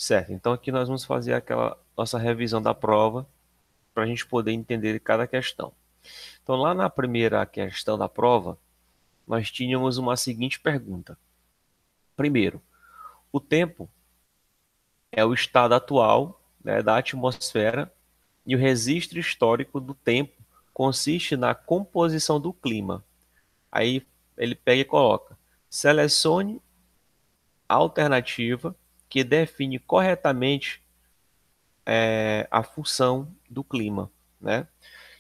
Certo, então aqui nós vamos fazer aquela nossa revisão da prova para a gente poder entender cada questão. Então, lá na primeira questão da prova, nós tínhamos uma seguinte pergunta. Primeiro, o tempo é o estado atual, né, da atmosfera e o registro histórico do tempo consiste na composição do clima. Aí ele pega e coloca: selecione a alternativa que define corretamente a função do clima, né?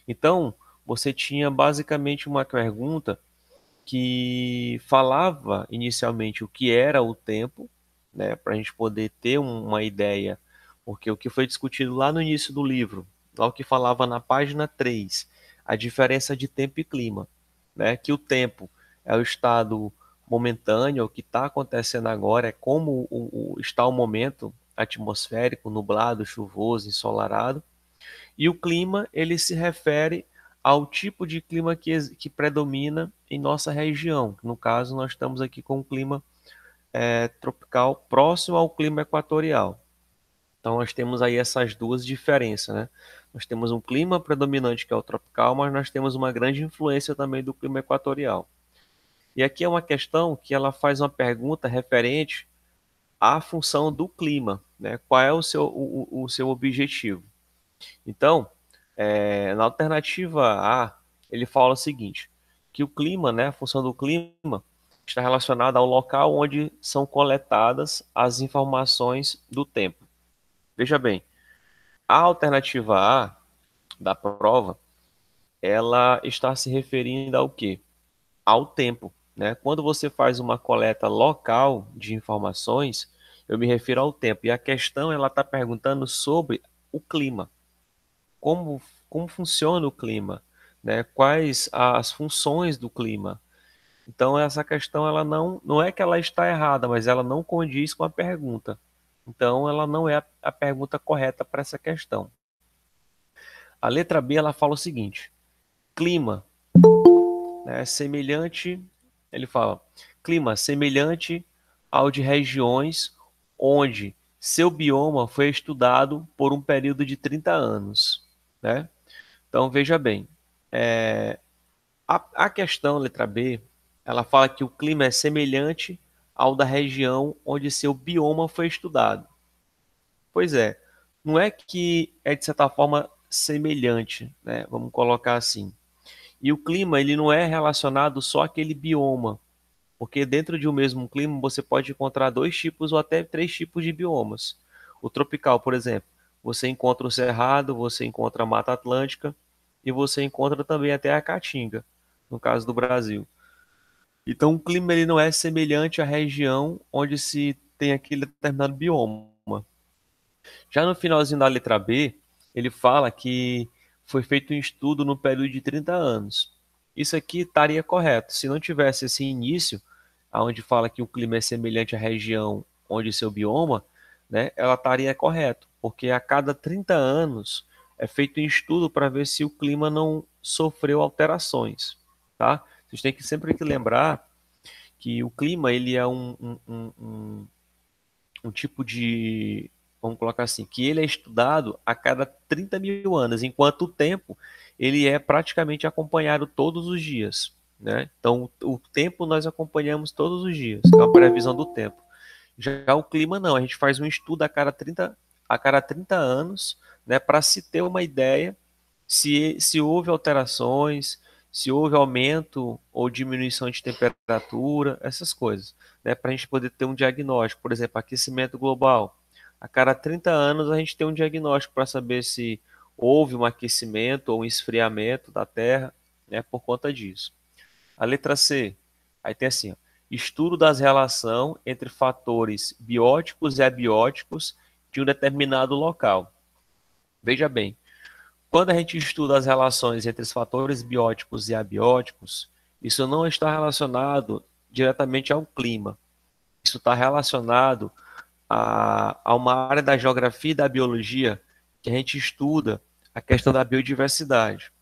Então, você tinha basicamente uma pergunta que falava inicialmente o que era o tempo, né, para a gente poder ter uma ideia, porque o que foi discutido lá no início do livro, lá o que falava na página 3, a diferença de tempo e clima, né, que o tempo é o estado momentâneo, o que está acontecendo agora, é como está o momento atmosférico, nublado, chuvoso, ensolarado, e o clima, ele se refere ao tipo de clima que predomina em nossa região. No caso, nós estamos aqui com um clima tropical próximo ao clima equatorial. Então, nós temos aí essas duas diferenças, né? Nós temos um clima predominante que é o tropical, mas nós temos uma grande influência também do clima equatorial. E aqui é uma questão que ela faz uma pergunta referente à função do clima, né? Qual é o seu objetivo? Então, na alternativa A, ele fala o seguinte, que o clima, né, a função do clima, está relacionada ao local onde são coletadas as informações do tempo. Veja bem, a alternativa A da prova, ela está se referindo ao quê? Ao tempo, né? Quando você faz uma coleta local de informações, eu me refiro ao tempo. E a questão, ela está perguntando sobre o clima. como, como funciona o clima, né? Quais as funções do clima. Então essa questão ela não é que ela está errada, mas ela não condiz com a pergunta. Então ela não é a pergunta correta para essa questão. A letra B ela fala o seguinte: clima, né, semelhante, ele fala, clima semelhante ao de regiões onde seu bioma foi estudado por um período de 30 anos, né? Então veja bem, é, a questão, letra B, ela fala que o clima é semelhante ao da região onde seu bioma foi estudado. Pois é, não é que é de certa forma semelhante, né? Vamos colocar assim. E o clima, ele não é relacionado só àquele bioma, porque dentro de um mesmo clima você pode encontrar dois tipos ou até três tipos de biomas. O tropical, por exemplo, você encontra o cerrado, você encontra a Mata Atlântica e você encontra também até a Caatinga, no caso do Brasil. Então, o clima ele não é semelhante à região onde se tem aquele determinado bioma. Já no finalzinho da letra B, ele fala que foi feito um estudo no período de 30 anos. Isso aqui estaria correto. Se não tivesse esse início, onde fala que o clima é semelhante à região onde seu bioma, né, ela estaria correto, porque a cada 30 anos é feito um estudo para ver se o clima não sofreu alterações, tá? Vocês têm que sempre que lembrar que o clima ele é um tipo de, vamos colocar assim, que ele é estudado a cada 30 mil anos, enquanto o tempo ele é praticamente acompanhado todos os dias, né? Então o tempo nós acompanhamos todos os dias, é uma previsão do tempo. Já o clima não, a gente faz um estudo a cada 30 anos, né, para se ter uma ideia se houve alterações, se houve aumento ou diminuição de temperatura, essas coisas, né, para a gente poder ter um diagnóstico. Por exemplo, aquecimento global. A cada 30 anos a gente tem um diagnóstico para saber se houve um aquecimento ou um esfriamento da Terra, né, por conta disso. A letra C, aí tem assim, ó, estudo das relações entre fatores bióticos e abióticos de um determinado local. Veja bem, quando a gente estuda as relações entre os fatores bióticos e abióticos, isso não está relacionado diretamente ao clima. Isso está relacionado a uma área da geografia e da biologia que a gente estuda a questão da biodiversidade.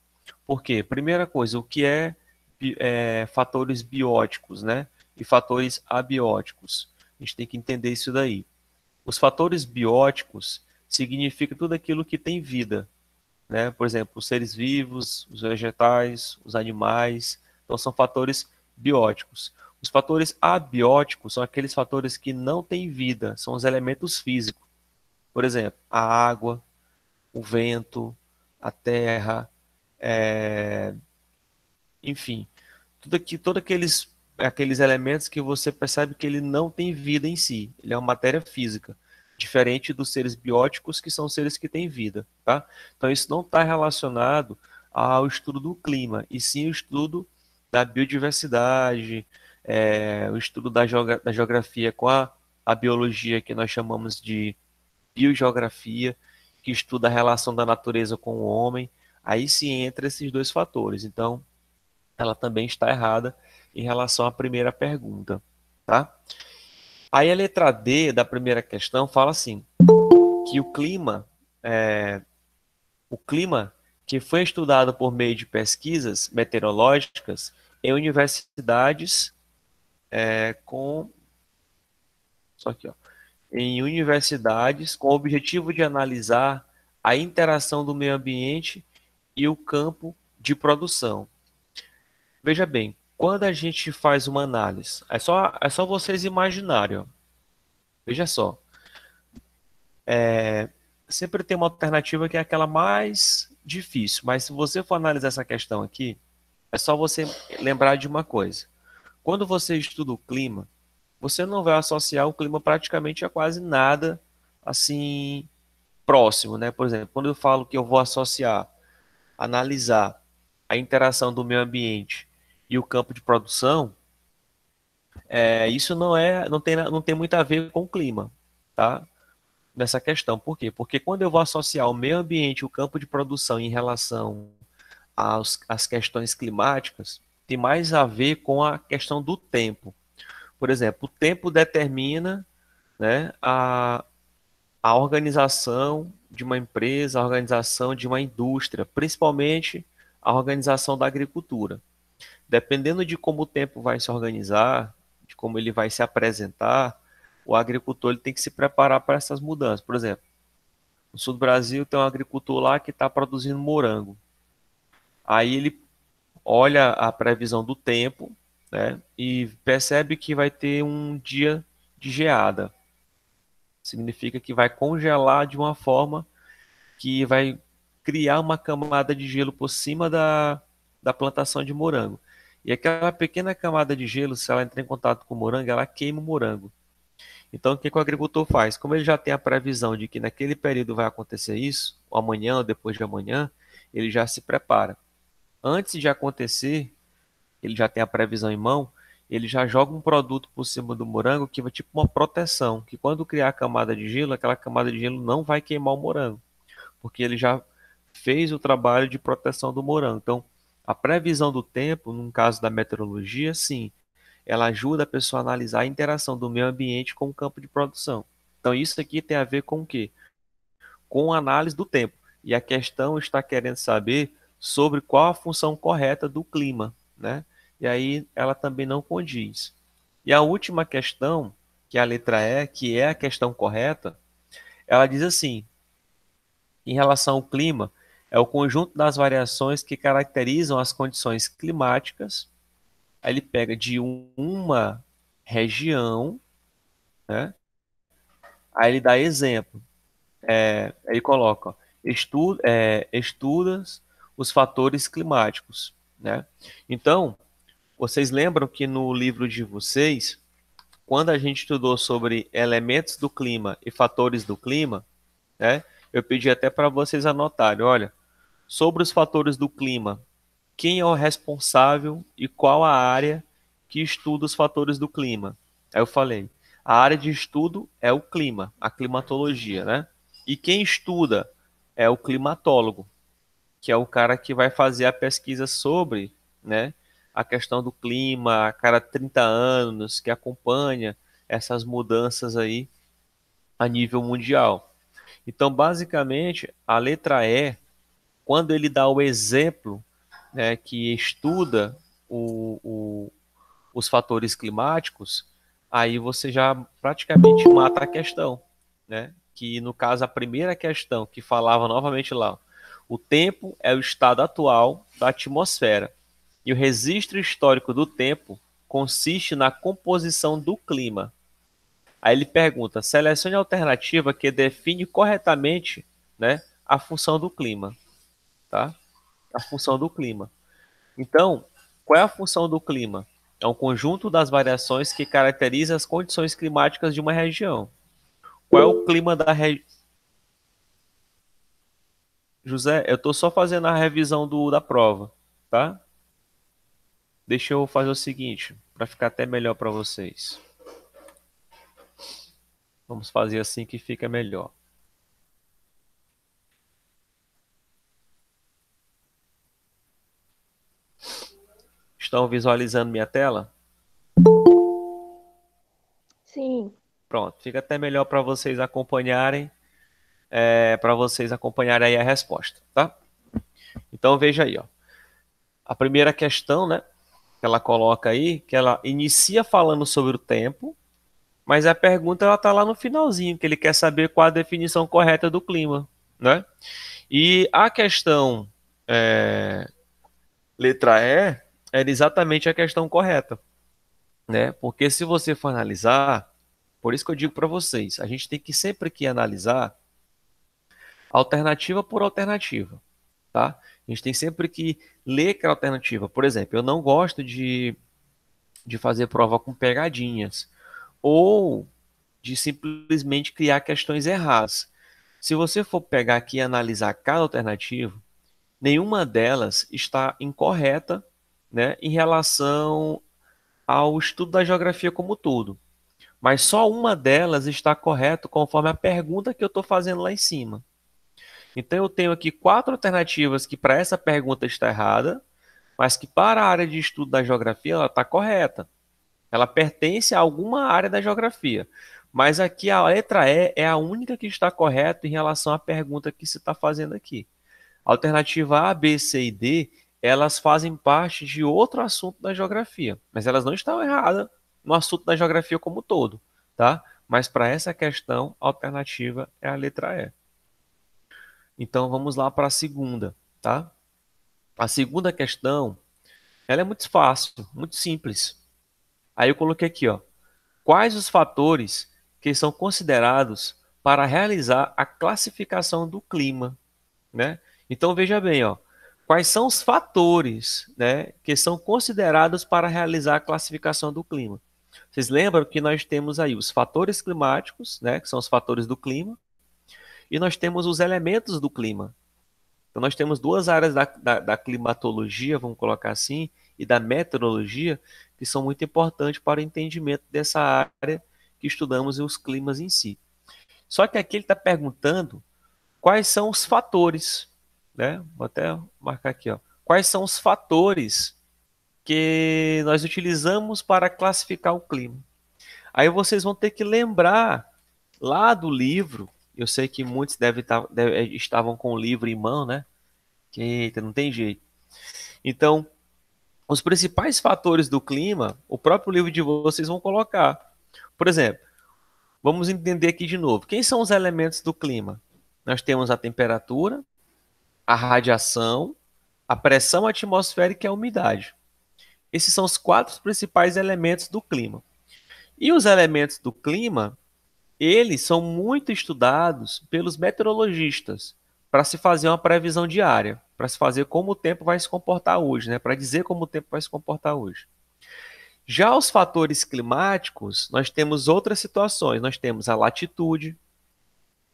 Por quê? Primeira coisa, o que é fatores bióticos, né? E fatores abióticos. A gente tem que entender isso daí. Os fatores bióticos significa tudo aquilo que tem vida, né? Por exemplo, os seres vivos, os vegetais, os animais. Então, são fatores bióticos. Os fatores abióticos são aqueles fatores que não têm vida, são os elementos físicos. Por exemplo, a água, o vento, a terra, é, enfim, todos aqueles elementos que você percebe que ele não tem vida em si, ele é uma matéria física, diferente dos seres bióticos, que são seres que têm vida, tá? Então isso não está relacionado ao estudo do clima, e sim o estudo da biodiversidade, o estudo da geografia com a biologia, que nós chamamos de biogeografia, que estuda a relação da natureza com o homem. Aí sim entra esses dois fatores. Então, ela também está errada em relação à primeira pergunta, tá? Aí a letra D da primeira questão fala assim, que o clima que foi estudado por meio de pesquisas meteorológicas em universidades com só aqui, ó, em universidades com o objetivo de analisar a interação do meio ambiente e o campo de produção. Veja bem, quando a gente faz uma análise, é só vocês imaginarem, ó. Veja só, sempre tem uma alternativa que é aquela mais difícil, mas se você for analisar essa questão aqui, é só você lembrar de uma coisa. Quando você estuda o clima, você não vai associar o clima praticamente a quase nada assim próximo, né? Por exemplo, quando eu falo que eu vou associar, analisar a interação do meio ambiente e o campo de produção, isso não tem muito a ver com o clima, tá? Nessa questão. Por quê? Porque quando eu vou associar o meio ambiente e o campo de produção em relação às questões climáticas, tem mais a ver com a questão do tempo. Por exemplo, o tempo determina, né, a organização de uma empresa, a organização de uma indústria, principalmente a organização da agricultura. Dependendo de como o tempo vai se organizar, de como ele vai se apresentar, o agricultor ele tem que se preparar para essas mudanças. Por exemplo, no sul do Brasil tem um agricultor lá que está produzindo morango. Aí ele olha a previsão do tempo, né, e percebe que vai ter um dia de geada. Significa que vai congelar de uma forma que vai criar uma camada de gelo por cima da plantação de morango. E aquela pequena camada de gelo, se ela entrar em contato com o morango, ela queima o morango. Então, o que que o agricultor faz? Como ele já tem a previsão de que naquele período vai acontecer isso, ou amanhã ou depois de amanhã, ele já se prepara. Antes de acontecer, ele já tem a previsão em mão, ele já joga um produto por cima do morango que vai tipo uma proteção, que quando criar a camada de gelo, aquela camada de gelo não vai queimar o morango, porque ele já fez o trabalho de proteção do morango. Então, a previsão do tempo, no caso da meteorologia, sim, ela ajuda a pessoa a analisar a interação do meio ambiente com o campo de produção. Então, isso aqui tem a ver com o quê? Com a análise do tempo. E a questão está querendo saber sobre qual a função correta do clima, né? E aí ela também não condiz. E a última questão, que é a letra E, que é a questão correta, ela diz assim: em relação ao clima, é o conjunto das variações que caracterizam as condições climáticas. Aí ele pega de uma região, né? Aí ele dá exemplo. Aí ele coloca, ó, estudas os fatores climáticos, né? Então, vocês lembram que no livro de vocês, quando a gente estudou sobre elementos do clima e fatores do clima, né? Eu pedi até para vocês anotarem, olha, sobre os fatores do clima, quem é o responsável e qual a área que estuda os fatores do clima. Aí eu falei, a área de estudo é o clima, a climatologia, né? E quem estuda é o climatólogo, que é o cara que vai fazer a pesquisa sobre, né, a questão do clima a cada 30 anos, que acompanha essas mudanças aí a nível mundial. Então, basicamente, a letra E, quando ele dá o exemplo, né, que estuda o, o, os fatores climáticos, aí você já praticamente mata a questão, né? Que no caso a primeira questão que falava novamente lá, o tempo é o estado atual da atmosfera e o registro histórico do tempo consiste na composição do clima. Aí ele pergunta: selecione a alternativa que define corretamente, né, a função do clima, tá? A função do clima. Então, qual é a função do clima? É um conjunto das variações que caracteriza as condições climáticas de uma região. Qual é o clima da região? José, eu estou só fazendo a revisão da prova, tá? Deixa eu fazer o seguinte, para ficar até melhor para vocês. Vamos fazer assim que fica melhor. Estão visualizando minha tela? Sim. Pronto, fica até melhor para vocês acompanharem, para vocês acompanharem aí a resposta, tá? Então veja aí, ó. A primeira questão, né, que ela coloca aí, que ela inicia falando sobre o tempo, mas a pergunta ela tá lá no finalzinho, que ele quer saber qual a definição correta do clima, né? E a questão letra E era exatamente a questão correta, né? Porque se você for analisar, por isso que eu digo para vocês, a gente tem que sempre que analisar alternativa por alternativa, tá? A gente tem sempre que ler aquela alternativa. Por exemplo, eu não gosto de fazer prova com pegadinhas ou de simplesmente criar questões erradas. Se você for pegar aqui e analisar cada alternativa, nenhuma delas está incorreta, né, em relação ao estudo da geografia como um todo. Mas só uma delas está correta conforme a pergunta que eu estou fazendo lá em cima. Então eu tenho aqui quatro alternativas que para essa pergunta está errada, mas que para a área de estudo da geografia ela está correta. Ela pertence a alguma área da geografia. Mas aqui a letra E é a única que está correta em relação à pergunta que se está fazendo aqui. A alternativa A, B, C e D, elas fazem parte de outro assunto da geografia, mas elas não estão erradas no assunto da geografia como um todo, tá? Mas para essa questão, a alternativa é a letra E. Então vamos lá para a segunda, tá? A segunda questão, ela é muito fácil, muito simples. Aí eu coloquei aqui, ó, quais os fatores que são considerados para realizar a classificação do clima, né? Então veja bem, ó, quais são os fatores, né, que são considerados para realizar a classificação do clima. Vocês lembram que nós temos aí os fatores climáticos, né, que são os fatores do clima, e nós temos os elementos do clima. Então nós temos duas áreas da climatologia, vamos colocar assim, e da meteorologia, que são muito importantes para o entendimento dessa área que estudamos e os climas em si. Só que aqui ele está perguntando quais são os fatores, né? Vou até marcar aqui, ó. Quais são os fatores que nós utilizamos para classificar o clima? Aí vocês vão ter que lembrar lá do livro. Eu sei que muitos estavam com o livro em mão, né? Que eita, não tem jeito. Então, os principais fatores do clima, o próprio livro de vocês vão colocar. Por exemplo, vamos entender aqui de novo. Quem são os elementos do clima? Nós temos a temperatura, a radiação, a pressão atmosférica e a umidade. Esses são os quatro principais elementos do clima. E os elementos do clima, eles são muito estudados pelos meteorologistas para se fazer uma previsão diária, para se fazer como o tempo vai se comportar hoje, né? Para dizer como o tempo vai se comportar hoje. Já os fatores climáticos, nós temos outras situações. Nós temos a latitude,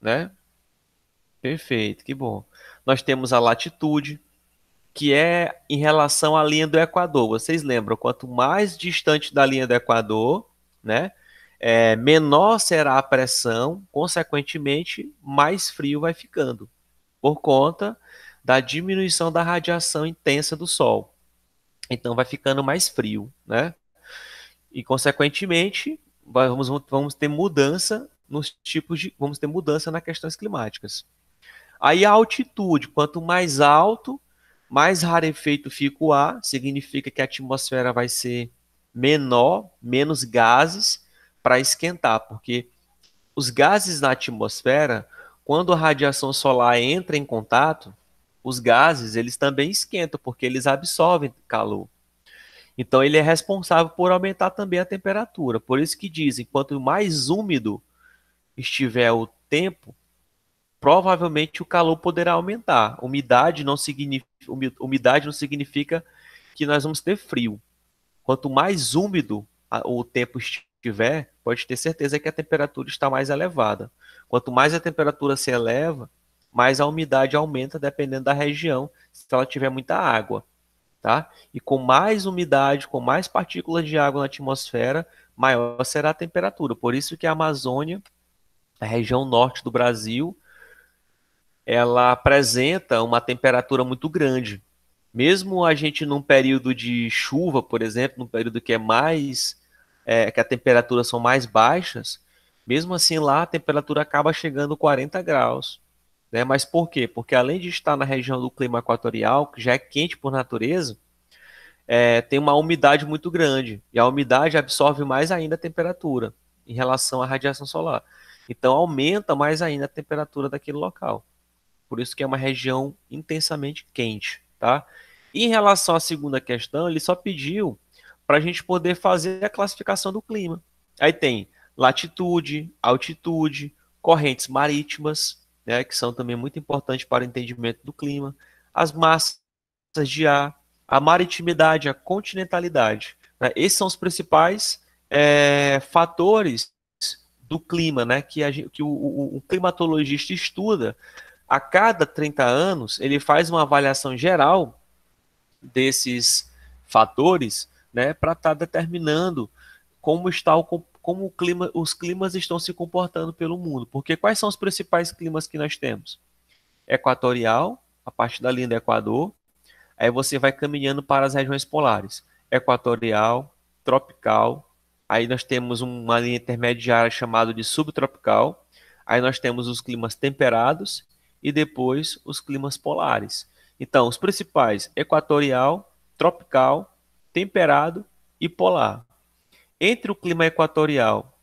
né? Perfeito, que bom. Nós temos a latitude, que é em relação à linha do Equador. Vocês lembram, quanto mais distante da linha do Equador, né, menor será a pressão, consequentemente, mais frio vai ficando, por conta da diminuição da radiação intensa do Sol. Então vai ficando mais frio, né? E consequentemente, vamos ter mudança nos tipos de, vamos ter mudança nas questões climáticas. Aí a altitude, quanto mais alto, mais rarefeito fica o ar, significa que a atmosfera vai ser menor, menos gases para esquentar, porque os gases na atmosfera, quando a radiação solar entra em contato, os gases eles também esquentam, porque eles absorvem calor. Então ele é responsável por aumentar também a temperatura. Por isso que dizem, quanto mais úmido estiver o tempo, provavelmente o calor poderá aumentar. Umidade não significa que nós vamos ter frio. Quanto mais úmido o tempo estiver, pode ter certeza que a temperatura está mais elevada. Quanto mais a temperatura se eleva, mais a umidade aumenta dependendo da região, se ela tiver muita água, tá? E com mais umidade, com mais partículas de água na atmosfera, maior será a temperatura. Por isso que a Amazônia, a região norte do Brasil, ela apresenta uma temperatura muito grande. Mesmo a gente num período de chuva, por exemplo, num período que é mais, que as temperaturas são mais baixas, mesmo assim lá a temperatura acaba chegando a 40 graus. Né? Mas por quê? Porque além de estar na região do clima equatorial, que já é quente por natureza, tem uma umidade muito grande. E a umidade absorve mais ainda a temperatura em relação à radiação solar. Então aumenta mais ainda a temperatura daquele local. Por isso que é uma região intensamente quente, tá? E em relação à segunda questão, ele só pediu para a gente poder fazer a classificação do clima. Aí tem latitude, altitude, correntes marítimas, né, que são também muito importantes para o entendimento do clima, as massas de ar, a maritimidade, a continentalidade. Né? Esses são os principais fatores do clima, né, que o climatologista estuda a cada 30 anos, ele faz uma avaliação geral desses fatores, né, para estar determinando como está como os climas estão se comportando pelo mundo. Porque quais são os principais climas que nós temos? Equatorial, a partir da linha do Equador, aí você vai caminhando para as regiões polares. Equatorial, tropical, aí nós temos uma linha intermediária chamada de subtropical, aí nós temos os climas temperados e depois os climas polares. Então, os principais: equatorial, tropical, temperado e polar. Entre o clima equatorial,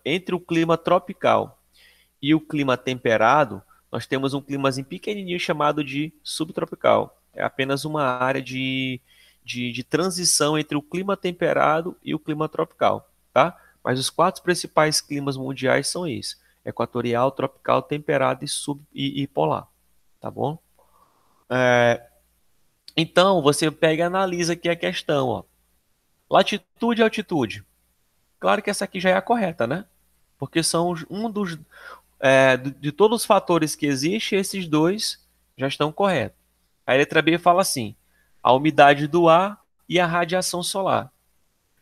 entre o clima tropical e o clima temperado, nós temos um climazinho pequenininho chamado de subtropical. É apenas uma área de transição entre o clima temperado e o clima tropical, tá? Mas os quatro principais climas mundiais são esses: equatorial, tropical, temperado e polar, tá bom? Então, você pega e analisa aqui a questão, ó. Latitude e altitude. Claro que essa aqui já é a correta, né? Porque são um dos, de todos os fatores que existem, esses dois já estão corretos. A letra B fala assim: a umidade do ar e a radiação solar.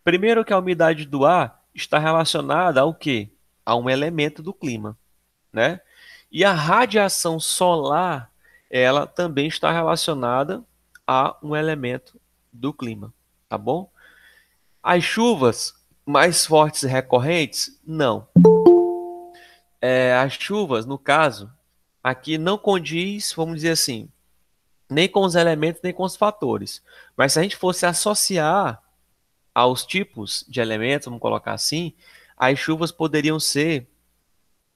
Primeiro que a umidade do ar está relacionada ao quê? A um elemento do clima, né? E a radiação solar, ela também está relacionada a um elemento do clima, tá bom? As chuvas mais fortes e recorrentes? Não. As chuvas, no caso, aqui não condiz, vamos dizer assim, nem com os elementos, nem com os fatores. Mas se a gente fosse associar aos tipos de elementos, vamos colocar assim, as chuvas poderiam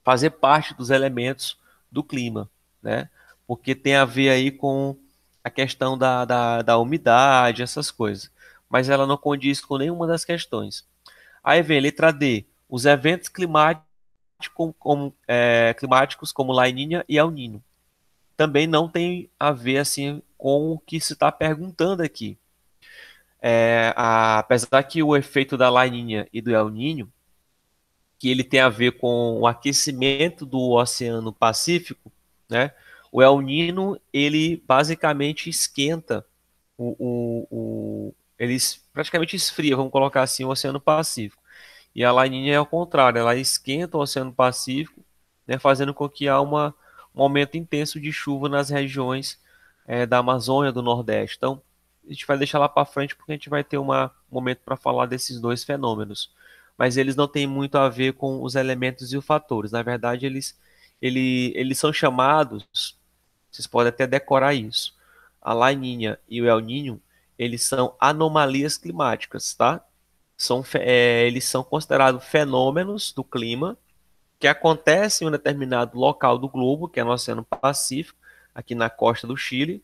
fazer parte dos elementos do clima, né? Porque tem a ver aí com a questão da umidade, essas coisas. Mas ela não condiz com nenhuma das questões. Aí vem letra D, os eventos climáticos como La Niña e El Niño. Também não tem a ver assim com o que se está perguntando aqui. Apesar que o efeito da La Niña e do El Niño, que ele tem a ver com o aquecimento do Oceano Pacífico, né? O El Niño, ele basicamente esquenta ele praticamente esfria, vamos colocar assim, o Oceano Pacífico. E a La Niña é ao contrário, ela esquenta o Oceano Pacífico, né, fazendo com que há um aumento intenso de chuva nas regiões da Amazônia, do Nordeste. Então, a gente vai deixar lá para frente porque a gente vai ter um momento para falar desses dois fenômenos. Mas eles não têm muito a ver com os elementos e os fatores. Na verdade, eles são chamados, vocês podem até decorar isso. A La Niña e o El Niño, eles são anomalias climáticas, tá? eles são considerados fenômenos do clima que acontecem em um determinado local do globo, que é no Oceano Pacífico, aqui na costa do Chile,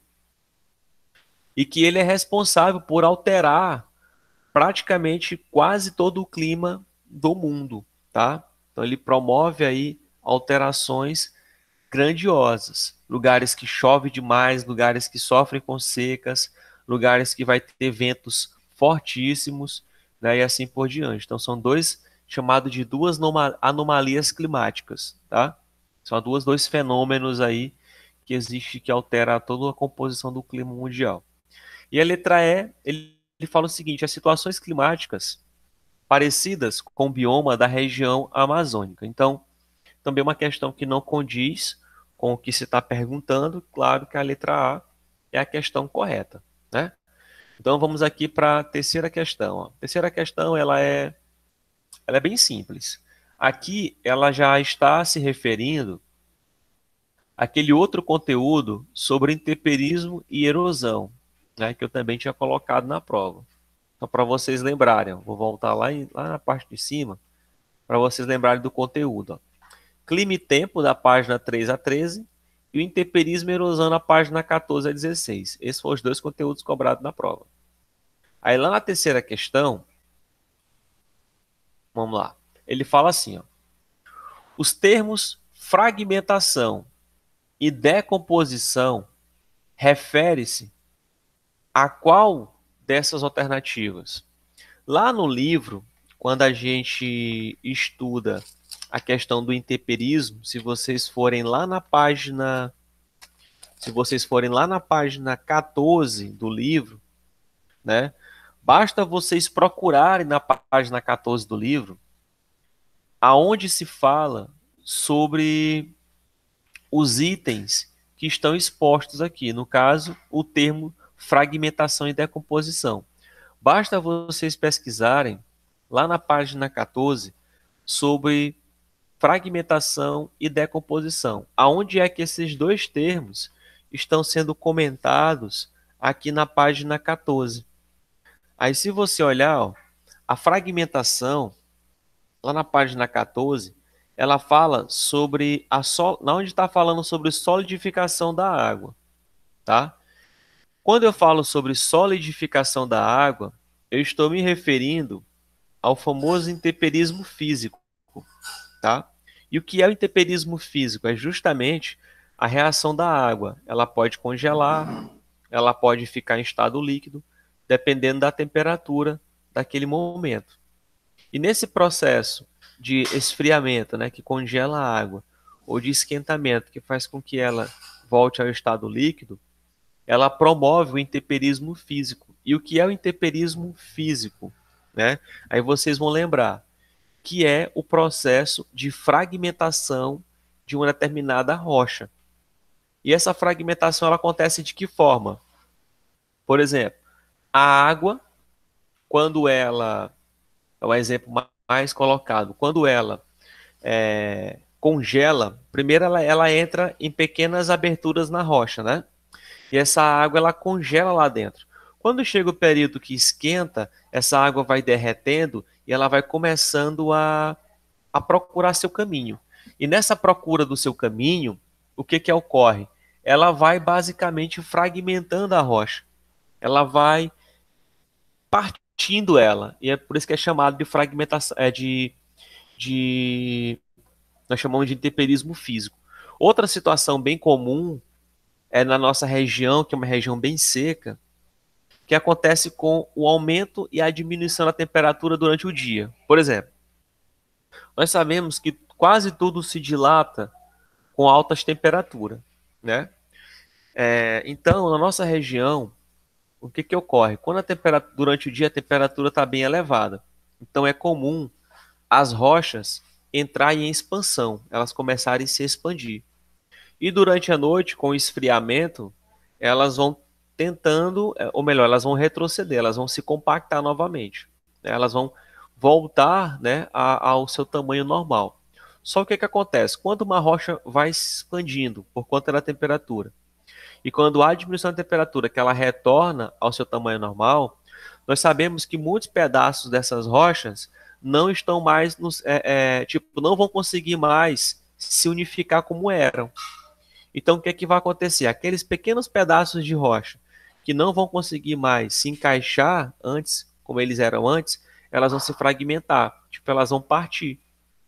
e que ele é responsável por alterar praticamente quase todo o clima do mundo, tá? Então ele promove aí alterações grandiosas, lugares que chove demais, lugares que sofrem com secas, lugares que vai ter ventos fortíssimos, né, e assim por diante. Então são dois chamados de duas anomalias climáticas, tá? São dois fenômenos aí que existe que altera toda a composição do clima mundial. E a letra E, ele fala o seguinte: as situações climáticas parecidas com o bioma da região amazônica. Então, também uma questão que não condiz com o que se está perguntando. Claro que a letra A é a questão correta, né? Então vamos aqui para a terceira questão. Ó. A terceira questão ela é bem simples. Aqui ela já está se referindo àquele outro conteúdo sobre intemperismo e erosão, né, que eu também tinha colocado na prova. Então, para vocês lembrarem, vou voltar lá na parte de cima, para vocês lembrarem do conteúdo. Ó. Clima e tempo, da página 3 a 13, e o intemperismo e erosão na página 14 a 16. Esses foram os dois conteúdos cobrados na prova. Aí lá na terceira questão, vamos lá, ele fala assim, ó, os termos fragmentação e decomposição refere-se a qual dessas alternativas? Lá no livro, quando a gente estuda a questão do intemperismo, se vocês forem lá na página 14 do livro, né? Basta vocês procurarem na página 14 do livro aonde se fala sobre os itens que estão expostos aqui, no caso, o termo fragmentação e decomposição. Basta vocês pesquisarem lá na página 14 sobre fragmentação e decomposição. Aonde é que esses dois termos estão sendo comentados aqui na página 14. Aí se você olhar, ó, a fragmentação, lá na página 14, ela fala sobre onde está falando sobre solidificação da água, tá? Quando eu falo sobre solidificação da água, eu estou me referindo ao famoso intemperismo físico, tá? E o que é o intemperismo físico? É justamente a reação da água. Ela pode congelar, ela pode ficar em estado líquido, dependendo da temperatura daquele momento. E nesse processo de esfriamento, né, que congela a água, ou de esquentamento, que faz com que ela volte ao estado líquido, ela promove o intemperismo físico. E o que é o intemperismo físico? Né? Aí vocês vão lembrar que é o processo de fragmentação de uma determinada rocha. E essa fragmentação ela acontece de que forma? Por exemplo, a água, quando ela, é um exemplo mais colocado, quando ela congela, primeiro ela entra em pequenas aberturas na rocha, né? E essa água ela congela lá dentro. Quando chega o período que esquenta, essa água vai derretendo e ela vai começando a procurar seu caminho. E nessa procura do seu caminho, o que ocorre? Ela vai basicamente fragmentando a rocha. Ela vai partindo ela. E é por isso que é chamado de fragmentação, nós chamamos de intemperismo físico. Outra situação bem comum é na nossa região, que é uma região bem seca, que acontece com o aumento e a diminuição da temperatura durante o dia. Por exemplo, nós sabemos que quase tudo se dilata com altas temperaturas, né? Então, na nossa região, o que ocorre? Quando durante o dia a temperatura está bem elevada, então é comum as rochas entrarem em expansão, elas começarem a se expandir. E durante a noite, com o esfriamento, elas vão tentando, ou melhor, elas vão retroceder, elas vão se compactar novamente. Né? Elas vão voltar, né, ao seu tamanho normal. Só que acontece? Quando uma rocha vai se expandindo por conta da temperatura, e quando há diminuição da temperatura, que ela retorna ao seu tamanho normal, nós sabemos que muitos pedaços dessas rochas não estão mais, tipo, não vão conseguir mais se unificar como eram. Então, o que é que vai acontecer? Aqueles pequenos pedaços de rocha que não vão conseguir mais se encaixar antes, como eles eram antes, elas vão se fragmentar, tipo, elas vão partir,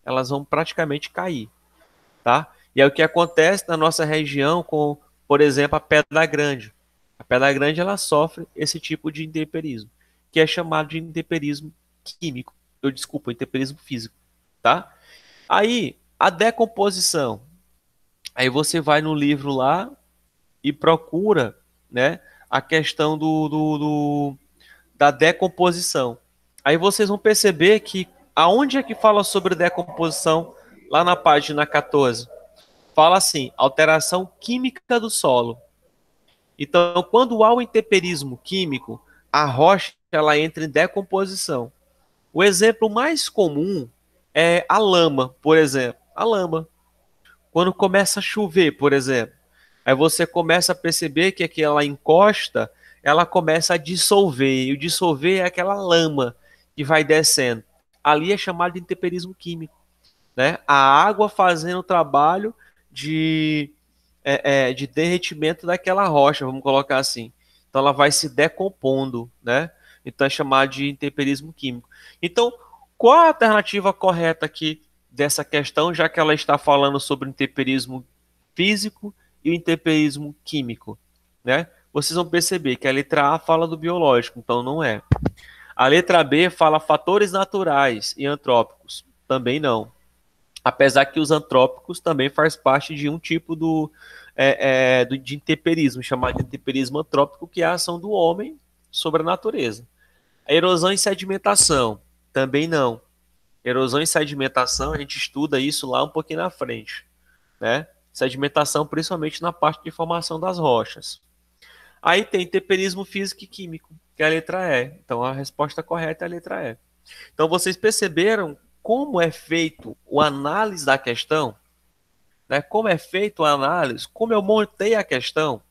elas vão praticamente cair, tá? E é o que acontece na nossa região com, por exemplo, a Pedra Grande. A Pedra Grande ela sofre esse tipo de intemperismo, que é chamado de intemperismo químico. Eu desculpa, intemperismo físico, tá? Aí, a decomposição. Aí você vai no livro lá e procura, né, a questão da decomposição. Aí vocês vão perceber que aonde é que fala sobre decomposição lá na página 14? Fala assim, alteração química do solo. Então, quando há o intemperismo químico, a rocha ela entra em decomposição. O exemplo mais comum é a lama, por exemplo. A lama. Quando começa a chover, por exemplo, aí você começa a perceber que aquela encosta, ela começa a dissolver. E o dissolver é aquela lama que vai descendo. Ali é chamado de intemperismo químico, né? A água fazendo o trabalho de, de derretimento daquela rocha, vamos colocar assim. Então ela vai se decompondo, né? Então é chamado de intemperismo químico. Então, qual a alternativa correta aqui dessa questão, já que ela está falando sobre o intemperismo físico e o intemperismo químico, né? Vocês vão perceber que a letra A fala do biológico, então não é. A letra B fala fatores naturais e antrópicos, também não. Apesar que os antrópicos também faz parte de um tipo de intemperismo, chamado de intemperismo antrópico, que é a ação do homem sobre a natureza. A erosão e sedimentação, também não. Erosão e sedimentação, a gente estuda isso lá um pouquinho na frente, né? Sedimentação, principalmente na parte de formação das rochas. Aí tem temperismo físico e químico, que é a letra E. Então a resposta correta é a letra E. Então vocês perceberam como é feito o análise da questão? Né? Como é feito a análise? Como eu montei a questão?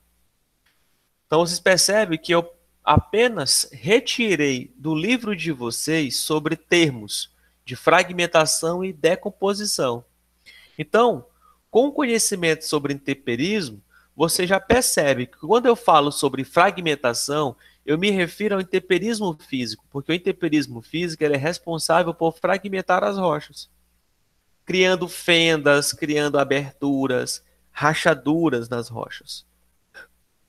Então vocês percebem que eu apenas retirei do livro de vocês sobre termos de fragmentação e decomposição. Então, com o conhecimento sobre intemperismo, você já percebe que quando eu falo sobre fragmentação, eu me refiro ao intemperismo físico, porque o intemperismo físico ele é responsável por fragmentar as rochas, criando fendas, criando aberturas, rachaduras nas rochas.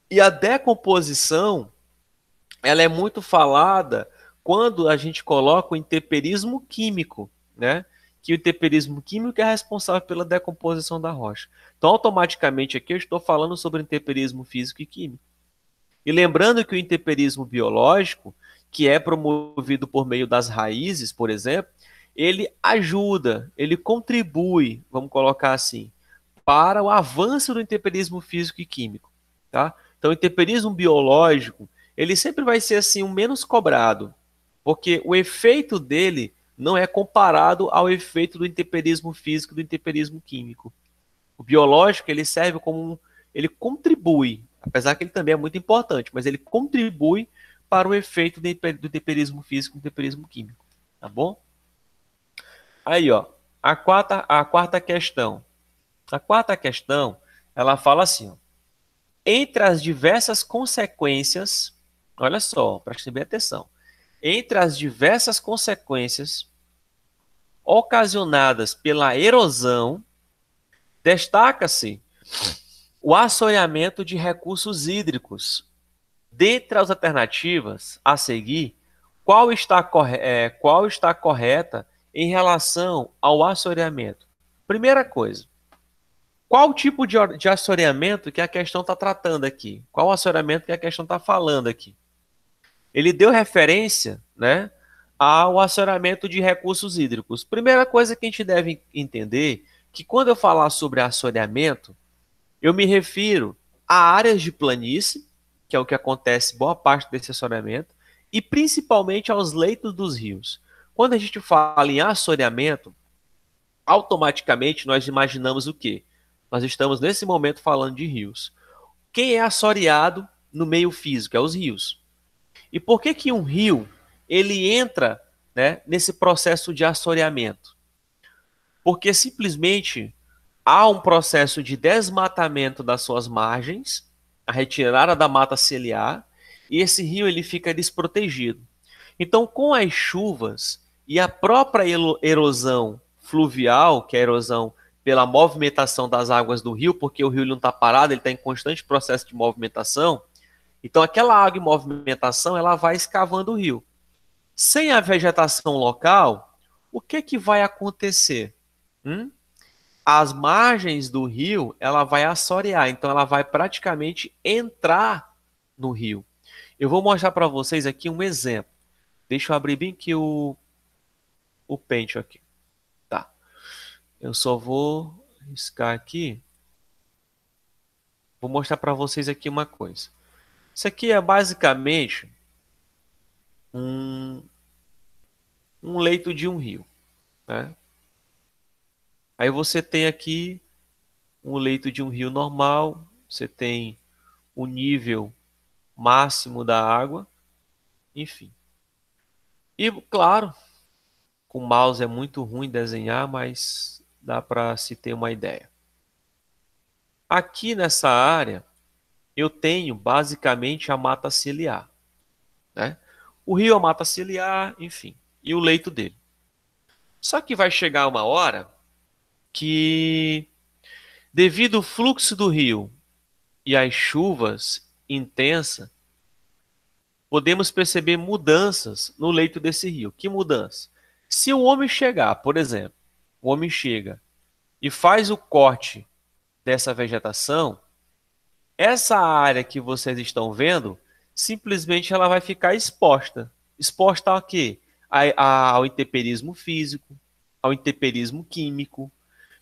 E a decomposição, ela é muito falada quando a gente coloca o intemperismo químico, né? Que o intemperismo químico é responsável pela decomposição da rocha. Então, automaticamente aqui eu estou falando sobre intemperismo físico e químico. E lembrando que o intemperismo biológico, que é promovido por meio das raízes, por exemplo, ele ajuda, ele contribui, vamos colocar assim, para o avanço do intemperismo físico e químico, tá? Então, o intemperismo biológico, ele sempre vai ser assim o menos cobrado, porque o efeito dele não é comparado ao efeito do intemperismo físico e do intemperismo químico. O biológico, ele serve como ele contribui, apesar que ele também é muito importante, mas ele contribui para o efeito do intemperismo físico e do intemperismo químico, tá bom? Aí, ó, a quarta questão. A quarta questão, ela fala assim, ó, entre as diversas consequências, olha só, preste bem atenção, entre as diversas consequências ocasionadas pela erosão, destaca-se o assoreamento de recursos hídricos. Dentre as alternativas a seguir, qual está correta em relação ao assoreamento? Primeira coisa, qual tipo de assoreamento que a questão está tratando aqui? Qual assoreamento que a questão está falando aqui? Ele deu referência, né, ao assoreamento de recursos hídricos. Primeira coisa que a gente deve entender que quando eu falar sobre assoreamento, eu me refiro a áreas de planície, que é o que acontece boa parte desse assoreamento, e principalmente aos leitos dos rios. Quando a gente fala em assoreamento, automaticamente nós imaginamos o quê? Nós estamos nesse momento falando de rios. Quem é assoreado no meio físico? É os rios. E por que que um rio ele entra, né, nesse processo de assoreamento? Porque simplesmente há um processo de desmatamento das suas margens, a retirada da mata ciliar, e esse rio ele fica desprotegido. Então, com as chuvas e a própria erosão fluvial, que é a erosão pela movimentação das águas do rio, porque o rio não está parado, ele está em constante processo de movimentação. Então, aquela água em movimentação, ela vai escavando o rio. Sem a vegetação local, o que que vai acontecer? As margens do rio, ela vai assorear, então ela vai praticamente entrar no rio. Eu vou mostrar para vocês aqui um exemplo. Deixa eu abrir bem aqui o pente aqui. Tá. Eu só vou riscar aqui. Vou mostrar para vocês aqui uma coisa. Isso aqui é basicamente um, um leito de um rio, né? Aí você tem aqui um leito de um rio normal, você tem o nível máximo da água, enfim. E claro, com mouse é muito ruim desenhar, mas dá para se ter uma ideia. Aqui nessa área, eu tenho basicamente a mata ciliar, né? O rio é a mata ciliar, enfim, e o leito dele. Só que vai chegar uma hora que, devido ao fluxo do rio e às chuvas intensas, podemos perceber mudanças no leito desse rio. Que mudança? Se o homem chegar, por exemplo, o homem chega e faz o corte dessa vegetação, essa área que vocês estão vendo, simplesmente ela vai ficar exposta. Exposta ao quê? Ao intemperismo físico, ao intemperismo químico.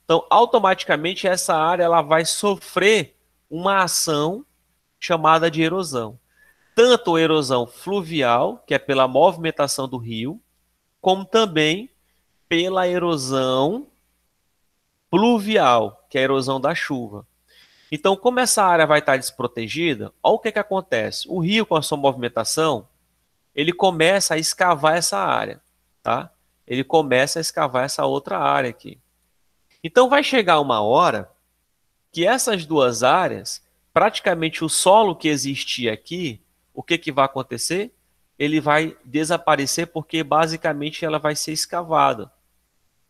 Então, automaticamente, essa área ela vai sofrer uma ação chamada de erosão. Tanto a erosão fluvial, que é pela movimentação do rio, como também pela erosão pluvial, que é a erosão da chuva. Então, como essa área vai estar desprotegida, olha o que que acontece. O rio, com a sua movimentação, ele começa a escavar essa área, tá? Ele começa a escavar essa outra área aqui. Então, vai chegar uma hora que essas duas áreas, praticamente o solo que existia aqui, o que que vai acontecer? Ele vai desaparecer porque basicamente ela vai ser escavada.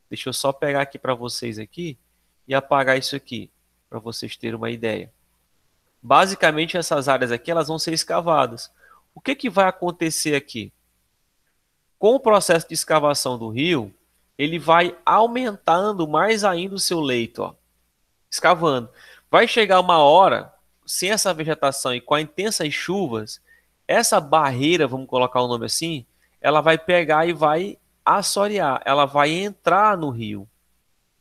Deixa eu só pegar aqui para vocês aqui e apagar isso aqui, para vocês terem uma ideia. Basicamente essas áreas aqui elas vão ser escavadas. O que que vai acontecer aqui? Com o processo de escavação do rio, ele vai aumentando mais ainda o seu leito, ó, escavando. Vai chegar uma hora, sem essa vegetação e com as intensas chuvas, essa barreira, vamos colocar o nome assim, ela vai pegar e vai assorear, ela vai entrar no rio,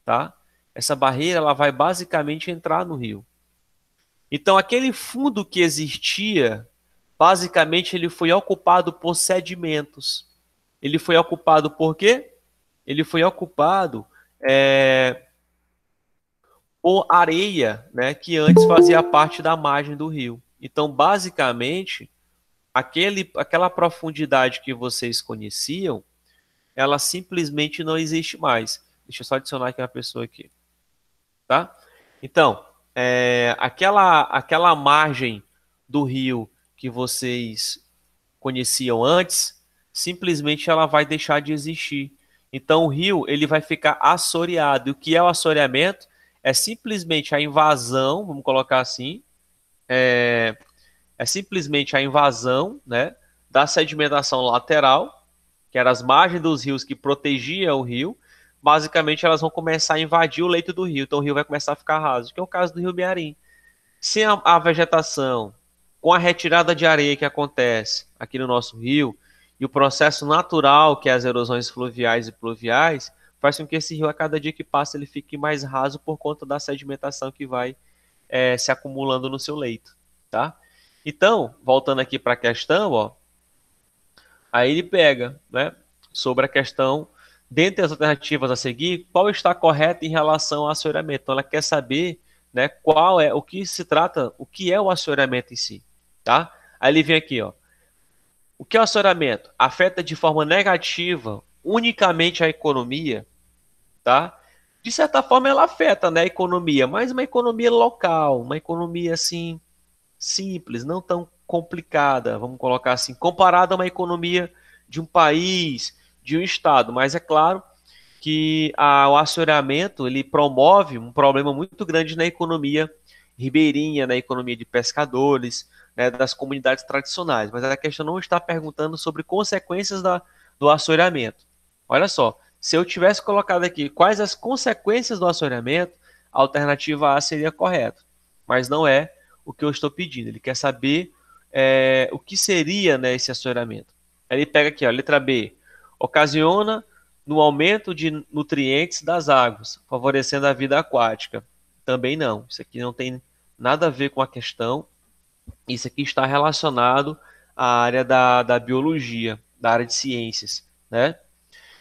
tá? Essa barreira ela vai basicamente entrar no rio. Então aquele fundo que existia, basicamente ele foi ocupado por sedimentos. Ele foi ocupado por quê? Ele foi ocupado por areia, né, que antes fazia parte da margem do rio. Então, basicamente, aquela profundidade que vocês conheciam, ela simplesmente não existe mais. Deixa eu só adicionar aqui uma pessoa aqui, tá? Então, aquela margem do rio que vocês conheciam antes, simplesmente ela vai deixar de existir. Então, o rio ele vai ficar assoreado. E o que é o assoreamento? É simplesmente a invasão, vamos colocar assim, é simplesmente a invasão, né, da sedimentação lateral, que eram as margens dos rios que protegiam o rio. Basicamente, elas vão começar a invadir o leito do rio. Então, o rio vai começar a ficar raso, que é o caso do Rio Mearim. Sem a vegetação, com a retirada de areia que acontece aqui no nosso rio, e o processo natural, que é as erosões fluviais e pluviais, faz com que esse rio, a cada dia que passa, ele fique mais raso por conta da sedimentação que vai se acumulando no seu leito, tá? Então, voltando aqui para a questão, ó, aí ele pega, né, sobre a questão, dentre as alternativas a seguir, qual está correta em relação ao assoreamento. Então, ela quer saber, né, qual é, o que se trata, o que é o assoreamento em si, tá? Aí ele vem aqui, ó. O que é o assoreamento? Afeta de forma negativa unicamente a economia, tá? De certa forma ela afeta, né, a economia, mas uma economia local, uma economia assim simples, não tão complicada, vamos colocar assim, comparada a uma economia de um país, de um estado. Mas é claro que o assoreamento ele promove um problema muito grande na economia ribeirinha, na economia de pescadores, né, das comunidades tradicionais. Mas a questão não está perguntando sobre consequências do assoreamento. Olha só, se eu tivesse colocado aqui quais as consequências do assoreamento, a alternativa A seria correta. Mas não é o que eu estou pedindo. Ele quer saber o que seria, né, esse assoreamento. Aí ele pega aqui, ó, letra B. Ocasiona no aumento de nutrientes das águas, favorecendo a vida aquática. Também não. Isso aqui não tem nada a ver com a questão. Isso aqui está relacionado à área da biologia, da área de ciências, né?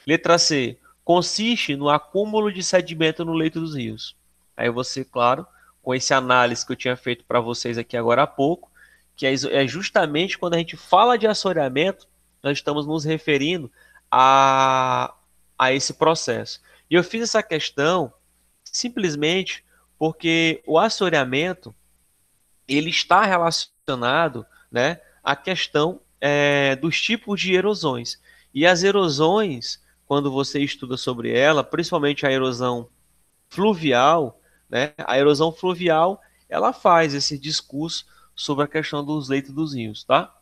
Letra C. Consiste no acúmulo de sedimento no leito dos rios. Aí você, claro, com esse análise que eu tinha feito para vocês aqui agora há pouco, que é justamente quando a gente fala de assoreamento, nós estamos nos referindo a, a esse processo. E eu fiz essa questão simplesmente porque o assoreamento ele está relacionado, né, à questão dos tipos de erosões. E as erosões, quando você estuda sobre ela, principalmente a erosão fluvial, né, a erosão fluvial, ela faz esse discurso sobre a questão dos leitos dos rios, tá?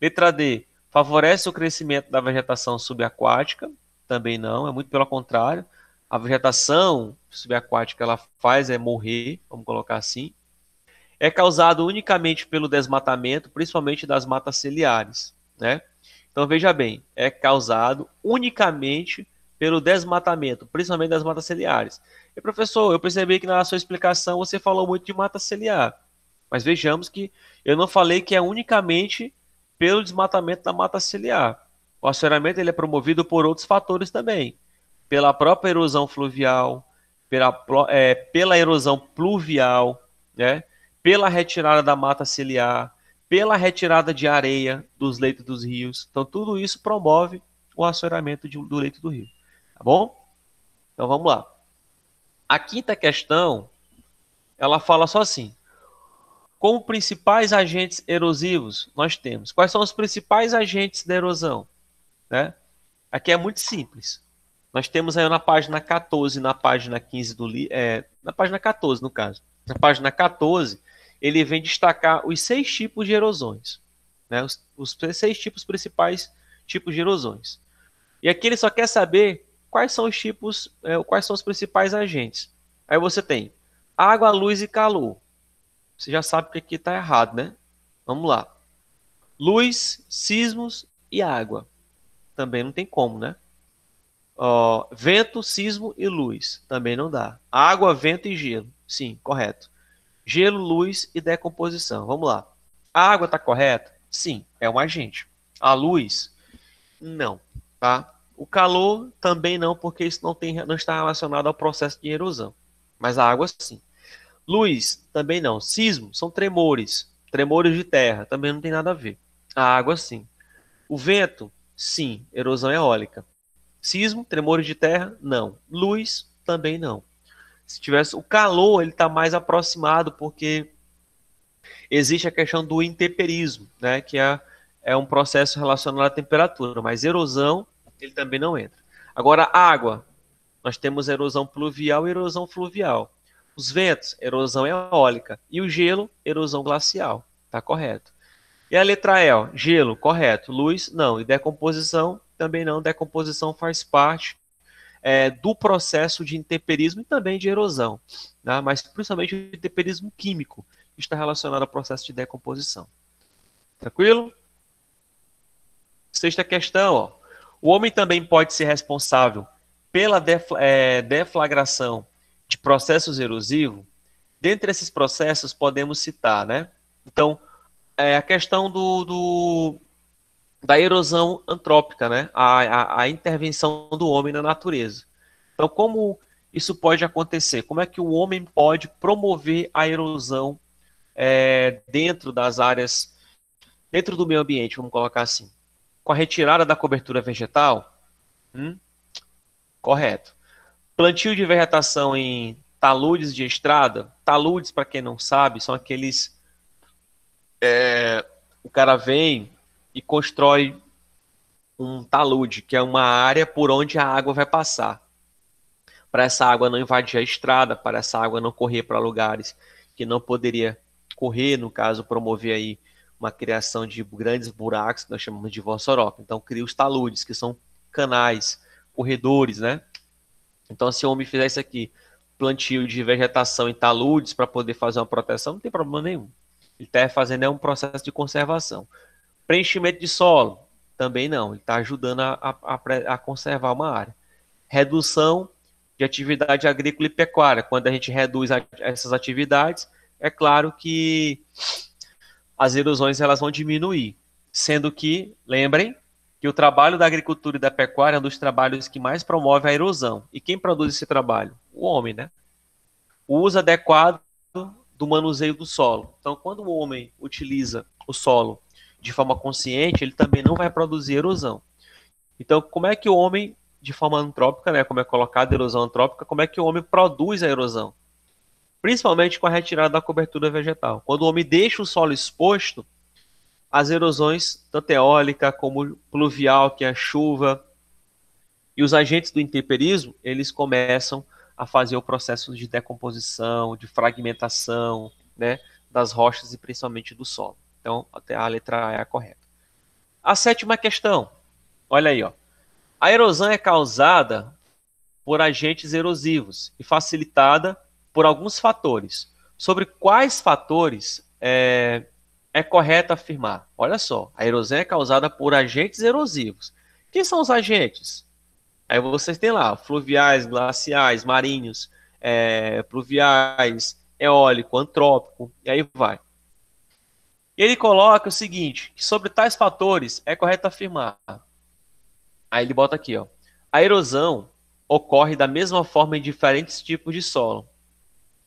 Letra D, favorece o crescimento da vegetação subaquática, também não, é muito pelo contrário. A vegetação subaquática ela faz morrer, vamos colocar assim. É causado unicamente pelo desmatamento, principalmente das matas ciliares, né? Então veja bem, é causado unicamente pelo desmatamento, principalmente das matas ciliares. E professor, eu percebi que na sua explicação você falou muito de mata ciliar, mas vejamos que eu não falei que é unicamente pelo desmatamento da mata ciliar. O assoreamento ele é promovido por outros fatores também, pela própria erosão fluvial, pela erosão pluvial, né? Pela retirada da mata ciliar, pela retirada de areia dos leitos dos rios. Então, tudo isso promove o assoreamento do leito do rio. Tá bom? Então, vamos lá. A quinta questão, ela fala só assim. Como principais agentes erosivos, nós temos. Quais são os principais agentes da erosão? Né? Aqui é muito simples. Nós temos aí na página 14 e na página 15 na página 14, no caso. Na página 14, ele vem destacar os 6 tipos de erosões. Né? Os 6 tipos principais tipos de erosões. E aqui ele só quer saber quais são os tipos, quais são os principais agentes. Aí você tem água, luz e calor. Você já sabe que aqui está errado, né? Vamos lá. Luz, sismos e água. Também não tem como, né? Vento, sismo e luz. Também não dá. Água, vento e gelo. Sim, correto. Gelo, luz e decomposição. Vamos lá. A água está correta? Sim, é um agente. A luz? Não. Tá? O calor também não, porque isso não está relacionado ao processo de erosão. Mas a água sim. Luz também não. Sismo são tremores. Tremores de terra. Também não tem nada a ver. A água sim. O vento? Sim. Erosão eólica. Sismo, tremores de terra? Não. Luz? Também não. Se tivesse o calor, ele está mais aproximado, porque existe a questão do intemperismo, né? Que é um processo relacionado à temperatura, mas erosão, ele também não entra. Agora, água, nós temos erosão pluvial e erosão fluvial. Os ventos, erosão eólica. E o gelo, erosão glacial. Tá correto. E a letra E, ó, gelo, correto. Luz, não. E decomposição, também não. Decomposição faz parte do processo de intemperismo e também de erosão, né? Mas principalmente o intemperismo químico, que está relacionado ao processo de decomposição. Tranquilo? Sexta questão, ó. O homem também pode ser responsável pela deflagração de processos erosivos. Dentre esses processos, podemos citar, né? Então, a questão da erosão antrópica, né? A intervenção do homem na natureza. Então, como isso pode acontecer? Como é que o homem pode promover a erosão dentro das áreas, dentro do meio ambiente, vamos colocar assim? com a retirada da cobertura vegetal? Correto. Plantio de vegetação em taludes de estrada. Taludes, para quem não sabe, são aqueles... o cara vem e constrói um talude, que é uma área por onde a água vai passar. Para essa água não invadir a estrada, para essa água não correr para lugares que não poderia correr, no caso, promover aí uma criação de grandes buracos, que nós chamamos de vossoroca. Então, cria os taludes, que são canais, corredores, né? Então, se o homem fizer isso aqui, plantio de vegetação em taludes para poder fazer uma proteção, não tem problema nenhum. Ele está fazendo um processo de conservação. Preenchimento de solo, também não. Ele está ajudando a conservar uma área. Redução de atividade agrícola e pecuária. Quando a gente reduz essas atividades, é claro que as erosões elas vão diminuir. Sendo que, lembrem, que o trabalho da agricultura e da pecuária é um dos trabalhos que mais promove a erosão. E quem produz esse trabalho? O homem, né? O uso adequado do manuseio do solo. Então, quando o homem utiliza o solo de forma consciente, ele também não vai produzir erosão. Então, como é que o homem, de forma antrópica, né, como é colocado a erosão antrópica, como é que o homem produz a erosão? Principalmente com a retirada da cobertura vegetal. Quando o homem deixa o solo exposto, as erosões, tanto eólica como pluvial, que é a chuva, e os agentes do intemperismo, eles começam a fazer o processo de decomposição, de fragmentação, né, das rochas e principalmente do solo. Então, até a letra A é a correta. A sétima questão, olha aí, ó. A erosão é causada por agentes erosivos e facilitada por alguns fatores. Sobre quais fatores é correto afirmar? Olha só, a erosão é causada por agentes erosivos. Quem são os agentes? Aí vocês têm lá fluviais, glaciais, marinhos, pluviais, eólico, antrópico, e aí vai. E ele coloca o seguinte, que sobre tais fatores é correto afirmar. Aí ele bota aqui, ó. A erosão ocorre da mesma forma em diferentes tipos de solo.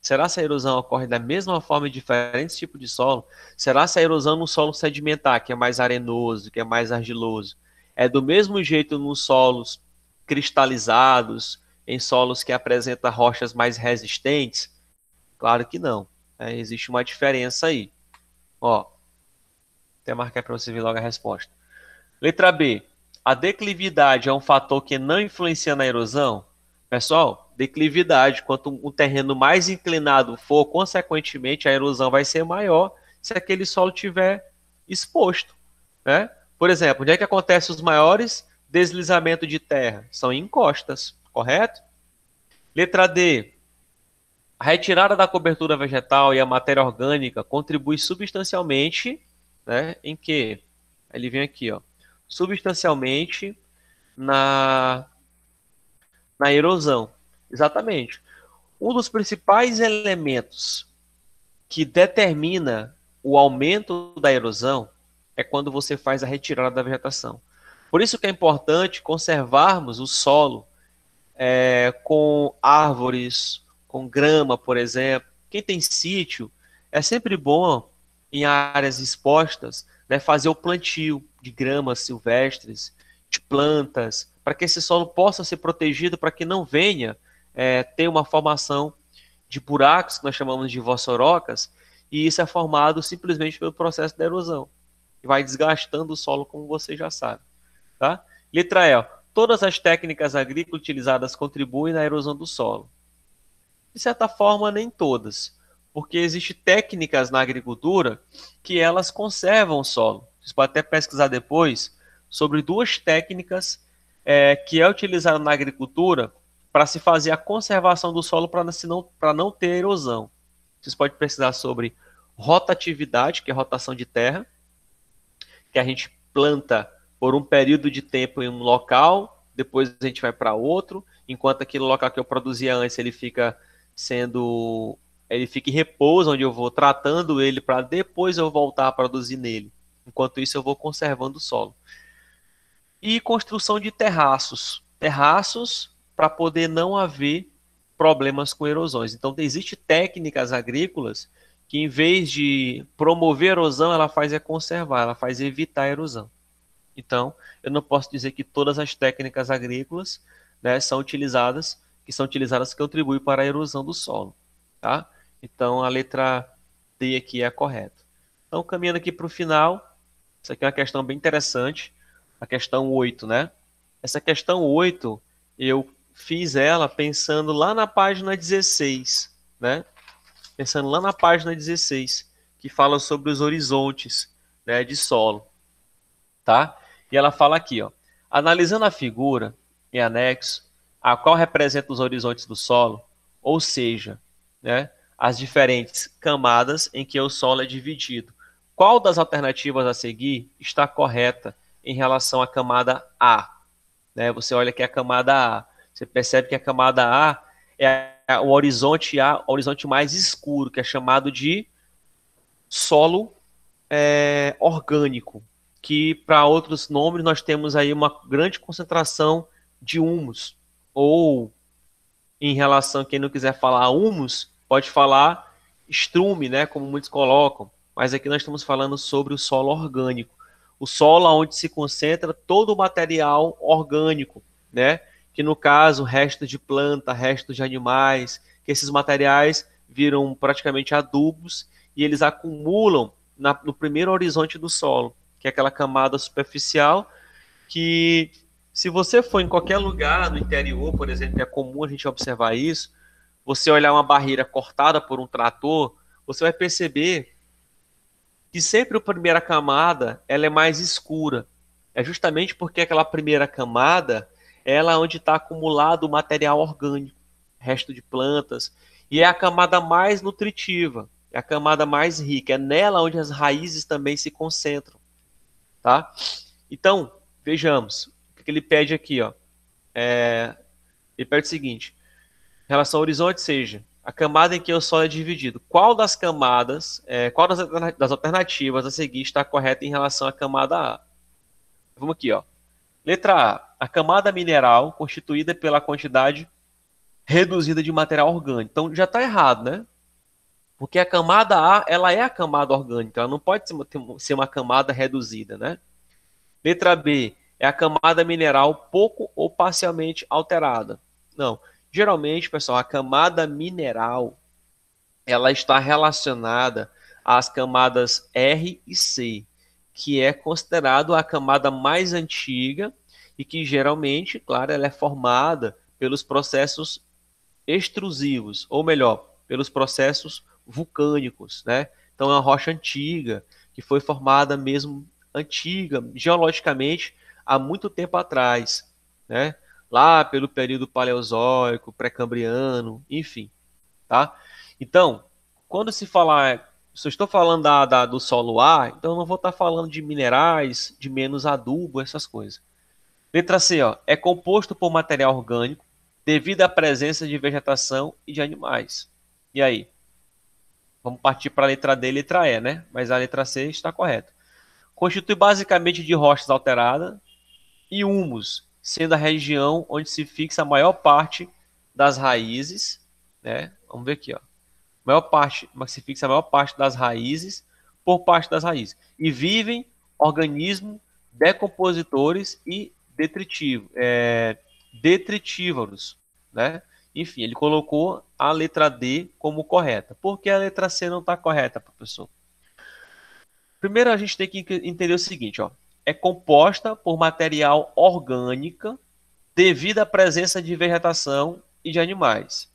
Será se a erosão ocorre da mesma forma em diferentes tipos de solo? Será se a erosão no solo sedimentar, que é mais arenoso, que é mais argiloso, é do mesmo jeito nos solos cristalizados, em solos que apresentam rochas mais resistentes? Claro que não. Existe uma diferença aí. Ó, até marcar para você ver logo a resposta. Letra B. A declividade é um fator que não influencia na erosão? Pessoal, declividade, quanto um terreno mais inclinado for, consequentemente a erosão vai ser maior se aquele solo tiver exposto, né? Por exemplo, onde é que acontecem os maiores deslizamentos de terra? São em encostas, correto? Letra D. A retirada da cobertura vegetal e a matéria orgânica contribui substancialmente, né, em que? Ele vem aqui, ó, substancialmente na erosão. Exatamente. Um dos principais elementos que determina o aumento da erosão é quando você faz a retirada da vegetação. Por isso que é importante conservarmos o solo com árvores, com grama, por exemplo. Quem tem sítio, é sempre bom, em áreas expostas, né, fazer o plantio de gramas silvestres, de plantas, para que esse solo possa ser protegido, para que não venha ter uma formação de buracos, que nós chamamos de vossorocas, e isso é formado simplesmente pelo processo da erosão, que vai desgastando o solo, como você já sabe. Tá? Letra E. Todas as técnicas agrícolas utilizadas contribuem na erosão do solo. De certa forma, nem todas, porque existem técnicas na agricultura que elas conservam o solo. Vocês podem até pesquisar depois sobre duas técnicas que é utilizada na agricultura para se fazer a conservação do solo para não ter erosão. Vocês podem pesquisar sobre rotatividade, que é rotação de terra, que a gente planta por um período de tempo em um local, depois a gente vai para outro, enquanto aquele local que eu produzia antes, ele fica em repouso, onde eu vou tratando ele para depois eu voltar a produzir nele. Enquanto isso, eu vou conservando o solo. E construção de terraços. Terraços para poder não haver problemas com erosões. Então, existem técnicas agrícolas que, em vez de promover a erosão, ela faz conservar, ela faz evitar a erosão. Então, eu não posso dizer que todas as técnicas agrícolas, né, que são utilizadas que contribuem para a erosão do solo, tá? Então, a letra D aqui é a correta. Então, caminhando aqui para o final, isso aqui é uma questão bem interessante, a questão 8, né? Essa questão 8, eu fiz ela pensando lá na página 16, né? Pensando lá na página 16, que fala sobre os horizontes, né, de solo, tá? E ela fala aqui, ó, analisando a figura em anexo, a qual representa os horizontes do solo, ou seja, né, as diferentes camadas em que o solo é dividido. Qual das alternativas a seguir está correta em relação à camada A? Né? Você olha aqui a camada A, você percebe que a camada A é o horizonte A, o horizonte mais escuro, que é chamado de solo orgânico, que para outros nomes nós temos aí uma grande concentração de humus, ou em relação a quem não quiser falar humus, pode falar estrume, né, como muitos colocam, mas aqui nós estamos falando sobre o solo orgânico, o solo onde se concentra todo o material orgânico, né, que no caso restos de planta, restos de animais, que esses materiais viram praticamente adubos e eles acumulam no primeiro horizonte do solo, que é aquela camada superficial que, se você for em qualquer lugar no interior, por exemplo, é comum a gente observar isso, você olhar uma barreira cortada por um trator, você vai perceber que sempre a primeira camada ela é mais escura. É justamente porque aquela primeira camada ela é onde está acumulado o material orgânico, resto de plantas, e é a camada mais nutritiva, é a camada mais rica, é nela onde as raízes também se concentram, tá? Então, vejamos, o que ele pede aqui, ó. Ele pede o seguinte, em relação ao horizonte, seja a camada em que o solo é dividido. Qual das camadas, qual das alternativas a seguir está correta em relação à camada A? Vamos aqui, ó. Letra A camada mineral constituída pela quantidade reduzida de material orgânico. Então, já está errado, né? Porque a camada A, ela é a camada orgânica, ela não pode ser uma camada reduzida, né? Letra B é a camada mineral pouco ou parcialmente alterada. Não. Geralmente, pessoal, a camada mineral ela está relacionada às camadas R e C, que é considerado a camada mais antiga e que geralmente, claro, ela é formada pelos processos extrusivos, ou melhor, pelos processos vulcânicos, né? Então é uma rocha antiga que foi formada mesmo antiga, geologicamente, há muito tempo atrás, né? Lá pelo período paleozoico, pré-cambriano, enfim, tá? Então, quando se falar, se eu estou falando do solo A, então eu não vou estar falando de minerais, de menos adubo, essas coisas. Letra C, ó, é composto por material orgânico devido à presença de vegetação e de animais. E aí? Vamos partir para a letra D e letra E, né? Mas a letra C está correta. Constitui basicamente de rochas alteradas e humus, sendo a região onde se fixa a maior parte das raízes, né? Vamos ver aqui, ó. Maior parte, mas se fixa a maior parte das raízes por parte das raízes. E vivem organismos decompositores e detritívoros, né? Enfim, ele colocou a letra D como correta. Por que a letra C não está correta, professor? Primeiro a gente tem que entender o seguinte, ó. É composta por material orgânica devido à presença de vegetação e de animais.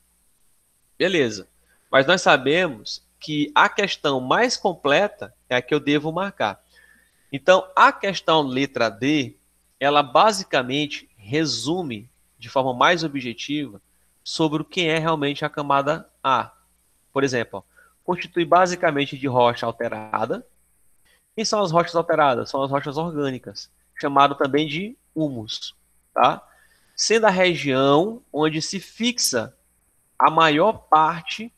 Beleza. Mas nós sabemos que a questão mais completa é a que eu devo marcar. Então, a questão letra D, ela basicamente resume de forma mais objetiva sobre o que é realmente a camada A. Por exemplo, ó, constitui basicamente de rocha alterada. Quem são as rochas alteradas? São as rochas orgânicas, chamado também de humus, tá? Sendo a região onde se fixa a maior parte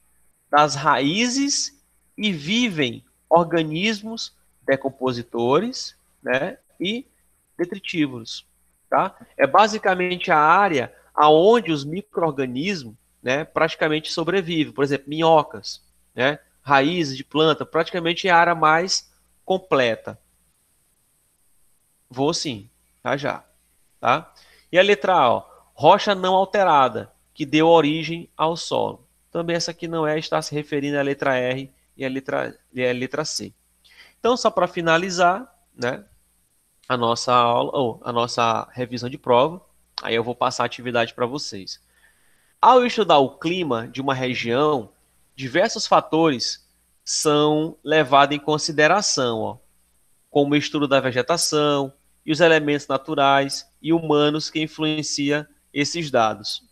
das raízes e vivem organismos decompositores, né, e detritívoros, tá? É basicamente a área aonde os micro-organismos, né, praticamente sobrevivem. Por exemplo, minhocas, né, raízes de planta, praticamente é a área mais completa. Vou sim, já já, tá? E a letra A, ó, rocha não alterada, que deu origem ao solo. Também essa aqui não é, está se referindo à letra R e a letra C. Então, só para finalizar, né, a nossa aula, ou a nossa revisão de prova, aí eu vou passar a atividade para vocês. Ao estudar o clima de uma região, diversos fatores são levados em consideração, ó, como o estudo da vegetação e os elementos naturais e humanos que influenciam esses dados.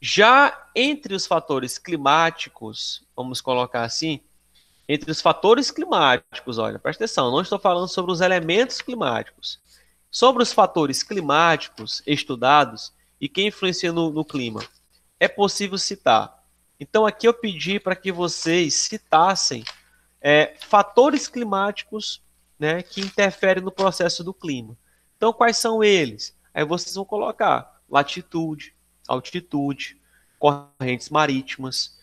Já entre os fatores climáticos, vamos colocar assim, entre os fatores climáticos, olha, presta atenção, não estou falando sobre os elementos climáticos. Sobre os fatores climáticos estudados e que influenciam no clima, é possível citar. Então, aqui eu pedi para que vocês citassem fatores climáticos, né, que interferem no processo do clima. Então, quais são eles? Aí vocês vão colocar latitude, altitude, correntes marítimas,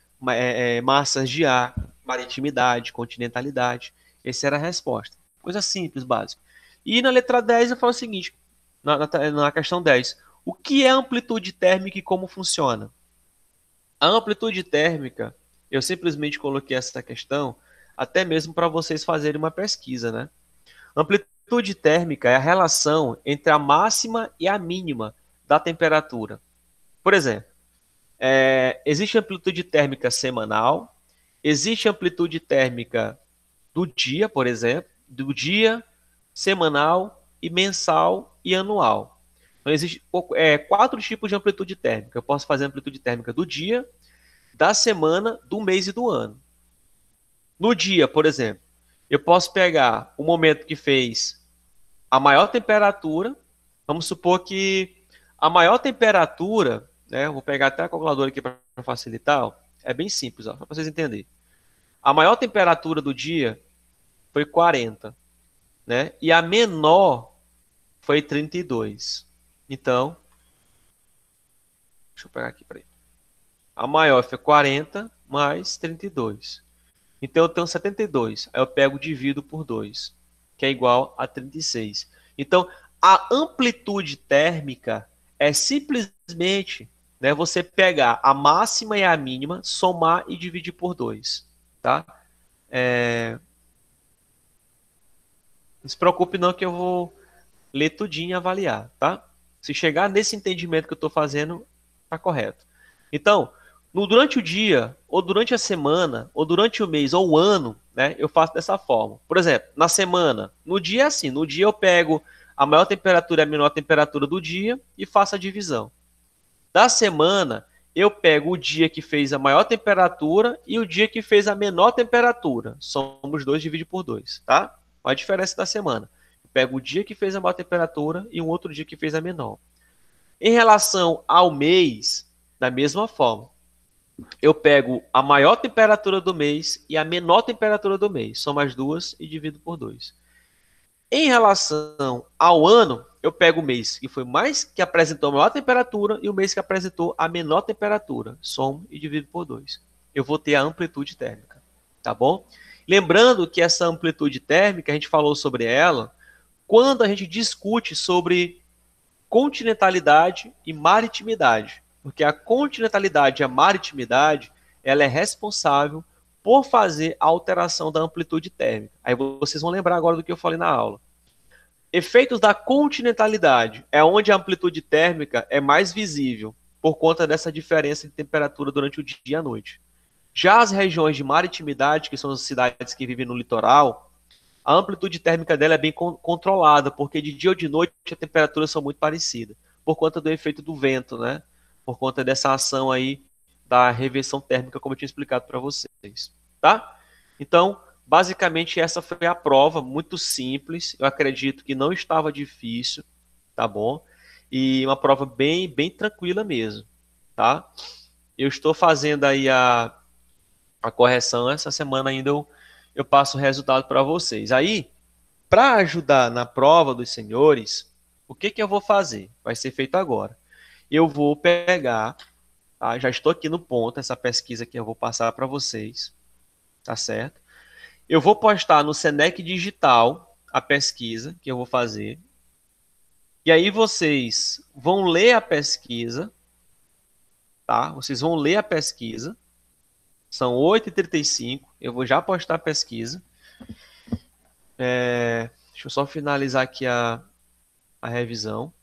massas de ar, maritimidade, continentalidade. Essa era a resposta. Coisa simples, básica. E na letra 10 eu falo o seguinte, na questão 10, o que é amplitude térmica e como funciona? A amplitude térmica, eu simplesmente coloquei essa questão até mesmo para vocês fazerem uma pesquisa, né? Amplitude térmica é a relação entre a máxima e a mínima da temperatura. Por exemplo, existe amplitude térmica semanal, existe amplitude térmica do dia, por exemplo, do dia, semanal e mensal e anual. Então, existem 4 tipos de amplitude térmica. Eu posso fazer amplitude térmica do dia, da semana, do mês e do ano. No dia, por exemplo, eu posso pegar o momento que fez a maior temperatura. Vamos supor que a maior temperatura, né? Eu vou pegar até a calculadora aqui para facilitar. Ó, é bem simples, ó, para vocês entenderem. A maior temperatura do dia foi 40, né? E a menor foi 32. Então, deixa eu pegar aqui para ele. A maior foi 40 mais 32. Então eu tenho 72. Aí eu pego e divido por 2, que é igual a 36. Então, a amplitude térmica é simplesmente, né, você pegar a máxima e a mínima, somar e dividir por 2. Tá? Não se preocupe não que eu vou ler tudinho e avaliar. Tá? Se chegar nesse entendimento que eu estou fazendo, tá correto. Então, durante o dia, ou durante a semana, ou durante o mês, ou o ano, né, eu faço dessa forma. Por exemplo, na semana, no dia é assim, no dia eu pego a maior temperatura e a menor temperatura do dia e faço a divisão. Da semana, eu pego o dia que fez a maior temperatura e o dia que fez a menor temperatura. Somos dois, divide por 2, tá? Olha a diferença da semana. Eu pego o dia que fez a maior temperatura e um outro dia que fez a menor. Em relação ao mês, da mesma forma, eu pego a maior temperatura do mês e a menor temperatura do mês. Soma as duas e divido por 2. Em relação ao ano, eu pego o mês que foi mais que apresentou a maior temperatura e o mês que apresentou a menor temperatura. Somo e divido por 2. Eu vou ter a amplitude térmica, tá bom? Lembrando que essa amplitude térmica, a gente falou sobre ela quando a gente discute sobre continentalidade e maritimidade. Porque a continentalidade e a maritimidade, ela é responsável por fazer a alteração da amplitude térmica. Aí vocês vão lembrar agora do que eu falei na aula. Efeitos da continentalidade é onde a amplitude térmica é mais visível, por conta dessa diferença de temperatura durante o dia e a noite. Já as regiões de maritimidade, que são as cidades que vivem no litoral, a amplitude térmica dela é bem controlada, porque de dia ou de noite as temperaturas são muito parecidas, por conta do efeito do vento, né? Por conta dessa ação aí da reversão térmica, como eu tinha explicado para vocês, tá? Então, basicamente essa foi a prova, muito simples, eu acredito que não estava difícil, tá bom? E uma prova bem tranquila mesmo, tá? Eu estou fazendo aí a correção, essa semana ainda eu passo o resultado para vocês. Aí, para ajudar na prova dos senhores, o que eu vou fazer? Vai ser feito agora. Eu vou pegar, tá? Já estou aqui no ponto, essa pesquisa que eu vou passar para vocês, tá certo? Eu vou postar no Senec Digital a pesquisa que eu vou fazer, E aí vocês vão ler a pesquisa, tá? Vocês vão ler a pesquisa. São 8h35. Eu vou já postar a pesquisa. Deixa eu só finalizar aqui a revisão.